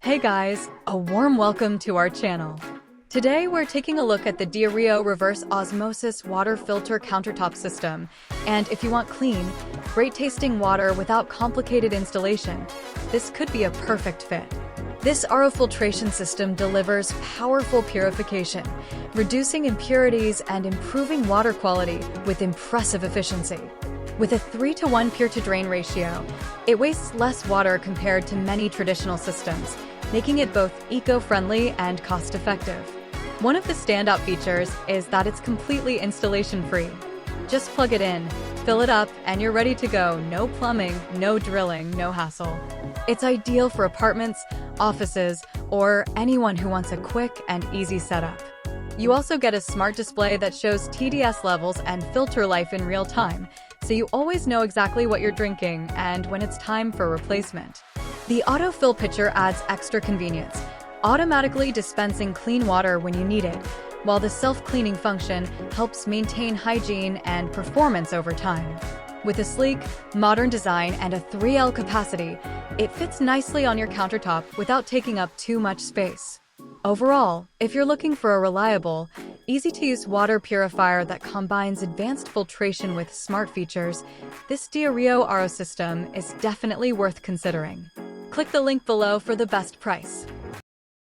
Hey guys, a warm welcome to our channel. Today we're taking a look at the DREO Reverse Osmosis Water Filter Countertop System. And if you want clean, great-tasting water without complicated installation, this could be a perfect fit. This RO filtration system delivers powerful purification, reducing impurities and improving water quality with impressive efficiency. With a 3-to-1 pure-to-drain ratio, it wastes less water compared to many traditional systems, making it both eco-friendly and cost-effective. One of the standout features is that it's completely installation-free. Just plug it in, fill it up, and you're ready to go. No plumbing, no drilling, no hassle. It's ideal for apartments, offices, or anyone who wants a quick and easy setup. You also get a smart display that shows TDS levels and filter life in real time, so you always know exactly what you're drinking and when it's time for replacement. The autofill pitcher adds extra convenience, automatically dispensing clean water when you need it, while the self-cleaning function helps maintain hygiene and performance over time. With a sleek, modern design and a 3L capacity, it fits nicely on your countertop without taking up too much space. Overall, if you're looking for a reliable, easy-to-use water purifier that combines advanced filtration with smart features, this DREO RO system is definitely worth considering. Click the link below for the best price.